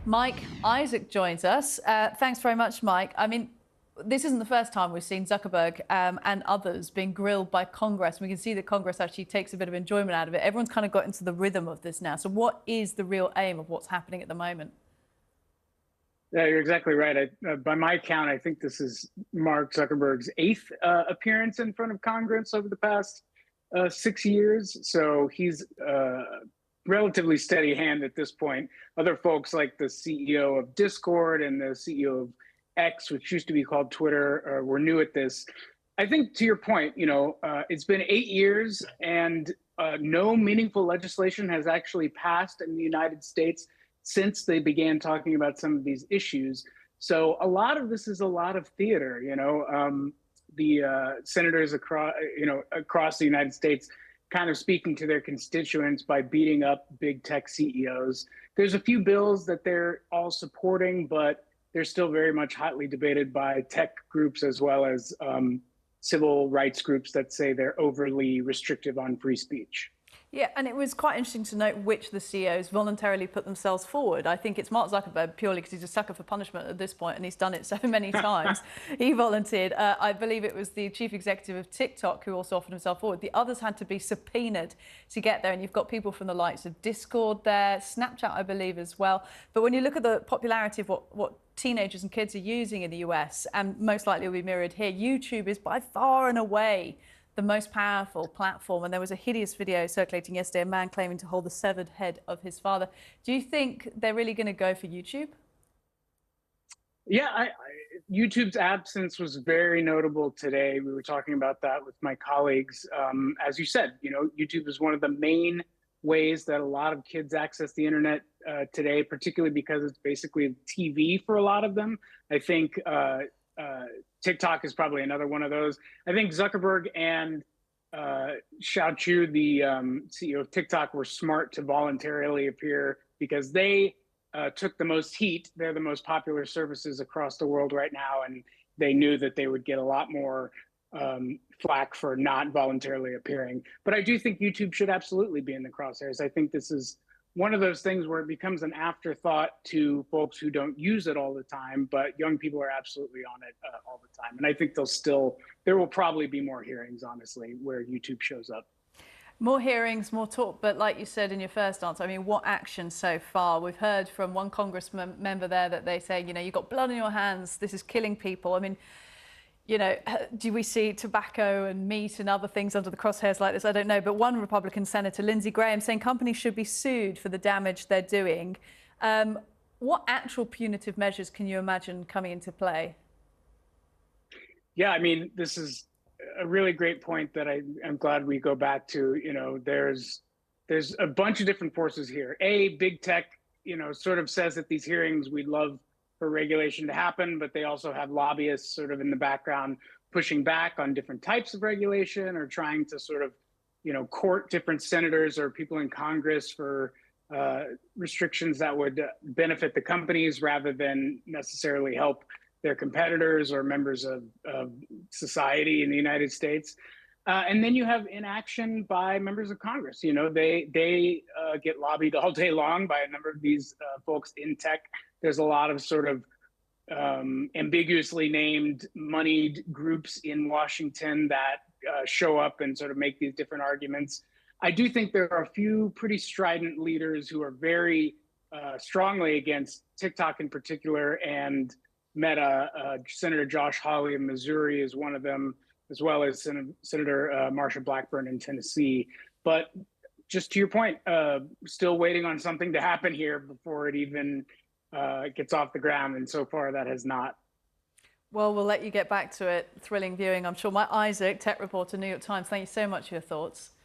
Mike Isaac joins us. Thanks very much, Mike. I mean, this isn't the first time we've seen Zuckerberg and others being grilled by Congress. We can see that Congress actually takes a bit of enjoyment out of it. Everyone's kind of got into the rhythm of this now. So what is the real aim of what's happening at the moment? Yeah, you're exactly right. By my count, I think this is Mark Zuckerberg's eighth appearance in front of Congress over the past 6 years. So he's relatively steady hand at this point. Other folks like the CEO of Discord and the CEO of X, which used to be called Twitter, were new at this. I think to your point, it's been 8 years and no meaningful legislation has actually passed in the United States since they began talking about some of these issues. So a lot of this is a lot of theater. The senators across the United States kind of speaking to their constituents by beating up big tech CEOs. There's a few bills that they're all supporting, but they're still very much hotly debated by tech groups as well as civil rights groups that say they're overly restrictive on free speech. Yeah, and it was quite interesting to note which the CEOs voluntarily put themselves forward. I think it's Mark Zuckerberg purely because he's a sucker for punishment at this point and he's done it so many times. He volunteered. I believe it was the chief executive of TikTok who also offered himself forward. The others had to be subpoenaed to get there. And you've got people from the likes of Discord there, Snapchat, I believe, as well. But when you look at the popularity of what teenagers and kids are using in the US, and most likely will be mirrored here, YouTube is by far and away the most powerful platform. And there was a hideous video circulating yesterday, a man claiming to hold the severed head of his father. Do you think they're really going to go for YouTube? Yeah, YouTube's absence was very notable today. We were talking about that with my colleagues. As you said, YouTube is one of the main ways that a lot of kids access the internet today, particularly because it's basically TV for a lot of them. I think TikTok is probably another one of those. I think Zuckerberg and Xiao Chu, the CEO of TikTok, were smart to voluntarily appear because they took the most heat. They're the most popular services across the world right now, and they knew that they would get a lot more flack for not voluntarily appearing. But I do think YouTube should absolutely be in the crosshairs. I think this is one of those things where it becomes an afterthought to folks who don't use it all the time, but young people are absolutely on it all the time. And I think there will probably be more hearings, honestly, where YouTube shows up. More hearings, more talk, but like you said in your first answer, I mean, what action so far? We've heard from one Congress member there that they say, you've got blood on your hands, this is killing people. I mean, do we see tobacco and meat and other things under the crosshairs like this? I don't know. But one Republican Senator, Lindsey Graham, saying companies should be sued for the damage they're doing. What actual punitive measures can you imagine coming into play? Yeah, I mean, this is a really great point that I'm glad we go back to. There's a bunch of different forces here. Big tech, sort of says at these hearings, we'd love for regulation to happen, but they also have lobbyists sort of in the background pushing back on different types of regulation or trying to sort of, court different senators or people in Congress for restrictions that would benefit the companies rather than necessarily help their competitors or members of society in the United States. And then you have inaction by members of Congress. They get lobbied all day long by a number of these folks in tech. There's a lot of sort of ambiguously named moneyed groups in Washington that show up and sort of make these different arguments. I do think there are a few pretty strident leaders who are very strongly against TikTok in particular, and Meta. Senator Josh Hawley of Missouri is one of them, as well as Senator Marsha Blackburn in Tennessee. But just to your point, still waiting on something to happen here before it even gets off the ground, and so far that has not. Well, we'll let you get back to it. Thrilling viewing, I'm sure. Mike Isaac, tech reporter, New York Times, thank you so much for your thoughts.